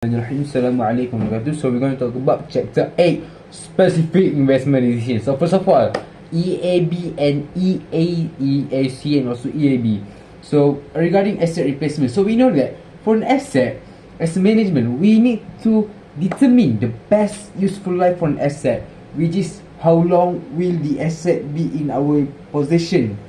Assalamualaikum warahmatullahi wabarakatuh. So we're going to talk about chapter 8, specific investment decisions. So first of all, EAB and EAC and also EAB. So regarding asset replacement, so we know that for an asset, as a management, we need to determine the best useful life for an asset, which is how long will the asset be in our possession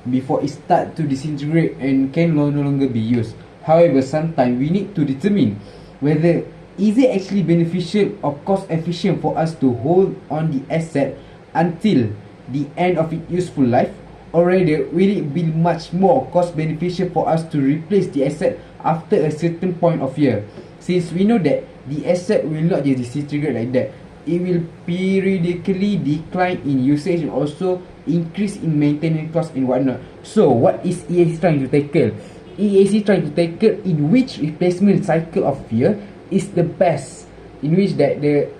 before it start to disintegrate and can no longer be used. However, sometimes we need to determine whether is it actually beneficial or cost efficient for us to hold on the asset until the end of its useful life, or rather will it be much more cost beneficial for us to replace the asset after a certain point of year, since we know that the asset will not just disintegrate like that. It will periodically decline in usage and also increase in maintenance cost and whatnot. So what is EAC trying to tackle? EAC trying to tackle in which replacement cycle of year is the best, in which that the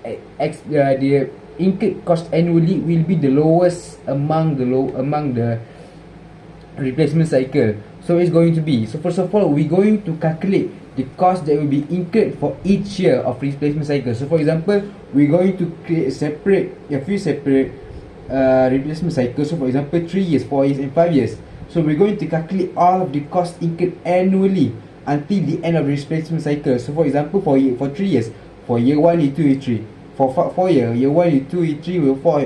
incurred cost annually will be the lowest among the replacement cycle. So it's going to be, so first of all, we're going to calculate the cost that will be incurred for each year of replacement cycle. So for example, we're going to create a few separate replacement cycles. So for example, 3 years, 4 years and 5 years. So we're going to calculate all of the costs incurred annually until the end of the replacement cycle. So for example, for 3 years, for year 1, year 2, year 3. For 4 year 1, year 2, year 3, year 4,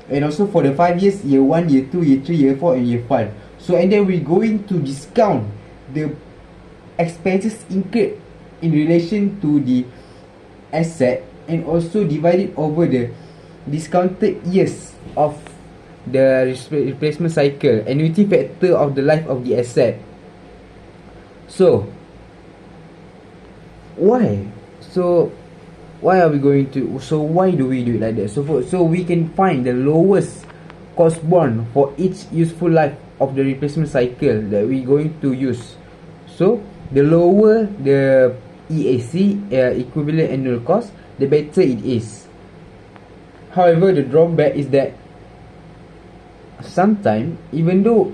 and also for the 5 years, year 1, year 2, year 3, year 4 and year 5. So and then we're going to discount the expenses incurred in relation to the asset and also divide it over the discounted years of the replacement cycle, annuity factor of the life of the asset. So why are we going to, so why do we do it like that? So we can find the lowest cost bond for each useful life of the replacement cycle that we're going to use. So the lower the EAC, equivalent annual cost, the better it is. However, the drawback is that sometimes, even though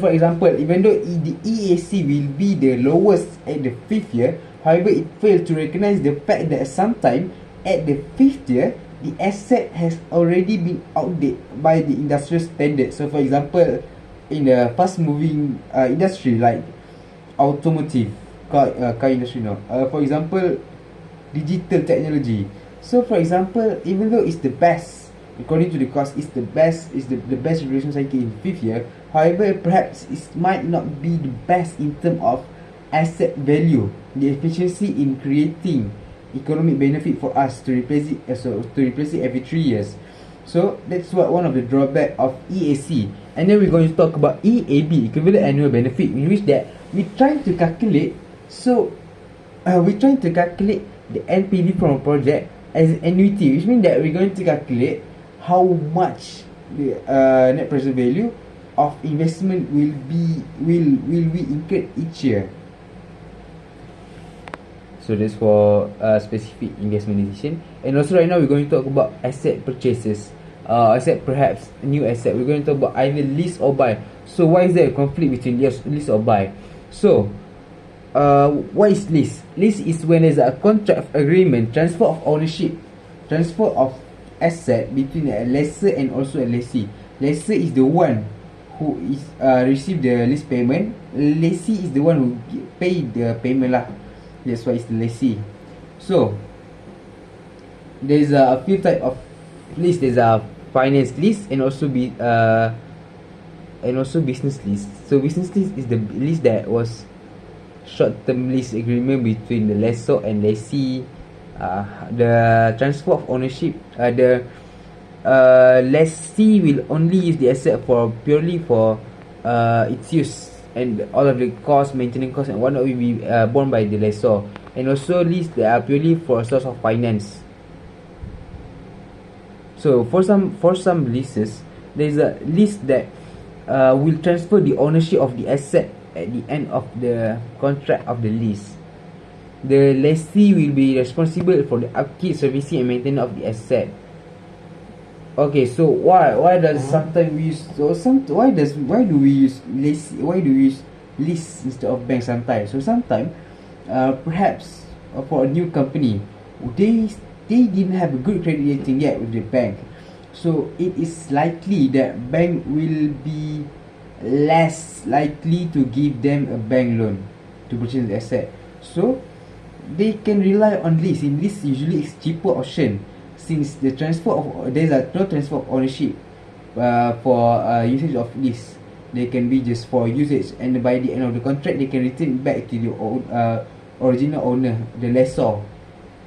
for example, even though the EAC will be the lowest at the 5th year, however, it fails to recognize the fact that sometimes at the 5th year, the asset has already been outdated by the industrial standard. So for example, in the fast moving industry like automotive, car industry now, for example, digital technology. So for example, even though it's the best, according to the cost, it's the best replacement cycle in 5th year, however, perhaps it might not be the best in terms of asset value, the efficiency in creating economic benefit for us to replace it every 3 years. So that's what one of the drawback of EAC. And then we're going to talk about EAB, equivalent annual benefit, in which that we're trying to calculate the NPV from a project as an annuity, which means that we're going to calculate how much the net present value of investment will we incur each year. So that's for specific investment decision. And also right now we're going to talk about asset purchases. Perhaps new asset. We're going to talk about either lease or buy. So why is there a conflict between lease or buy? So what is lease? Lease is when there's a contract of agreement, transfer of ownership, transfer of asset between a lessor and also a lessee. Lessor is the one who is receive the lease payment. Lessee is the one who pay the payment lah. That's why it's the lessee. So there's a few type of lease. There's a finance lease and also business lease. So business lease is the lease that was short-term lease agreement between the lessor and lessee. The transfer of ownership, the lessee will only use the asset purely for its use, and all of the cost, maintenance cost and whatnot will be borne by the lessor. And also lease that are purely for a source of finance. So for some leases, there's a lease that will transfer the ownership of the asset at the end of the contract of the lease. The lessee will be responsible for the upkeep, servicing and maintenance of the asset. Okay, so why does sometimes we use why do we use lease instead of bank sometimes? So sometimes perhaps for a new company, they they didn't have a good credit rating yet with the bank, so it is likely that bank will be less likely to give them a bank loan to purchase the asset. So they can rely on lease. In lease, usually it's cheaper option, since the transfer of there's a no transfer of ownership for usage of lease. They can be just for usage, and by the end of the contract, they can return it back to the original owner, the lessor,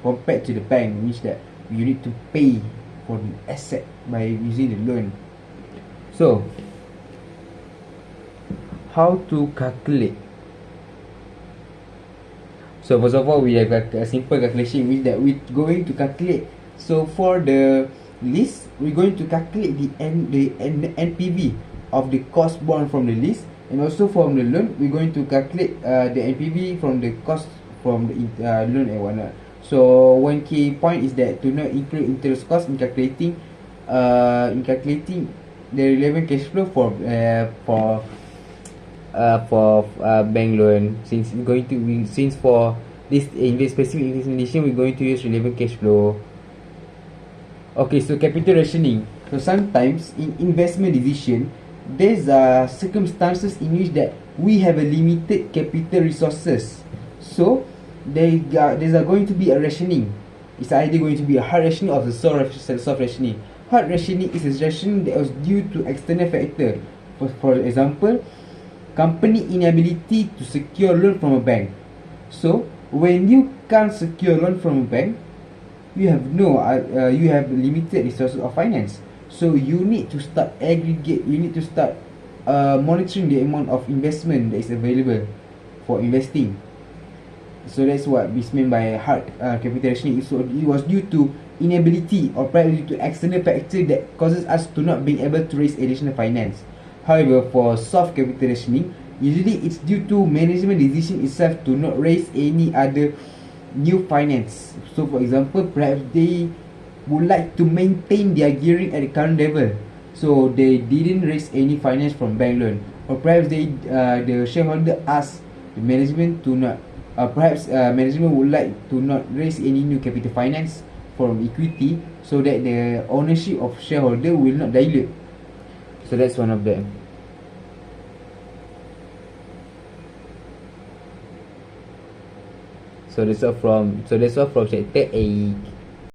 compared to the bank, which that you need to pay for the asset by using the loan. So, how to calculate? So first of all, we have a simple calculation, which that we're going to calculate. So for the lease, we're going to calculate the NPV of the cost borne from the lease, and also from the loan, we're going to calculate the NPV from the cost from the loan and whatnot. So one key point is that to not include interest cost in calculating the relevant cash flow for bank loan, since for this specific investment decision, we're going to use relevant cash flow. Okay, so capital rationing. So sometimes in investment decision, there's circumstances in which that we have a limited capital resources. So there's going to be a rationing. It's either going to be a hard rationing or the soft rationing. Hard rationing is a rationing that was due to external factor. For example, company inability to secure loan from a bank. So when you can't secure loan from a bank, you have limited resources of finance. So you need to start monitoring the amount of investment that is available for investing. So that's what is meant by hard capital rationing. So it was due to inability or perhaps due to external factor that causes us to not being able to raise additional finance. However, for soft capital rationing, usually it's due to management decision itself to not raise any other new finance. So for example, perhaps they would like to maintain their gearing at the current level, so they didn't raise any finance from bank loan, or perhaps the shareholder asked the management to not management would like to not raise any new capital finance from equity, so that the ownership of shareholder will not dilute. So that's one of them. So that's all from chapter 8.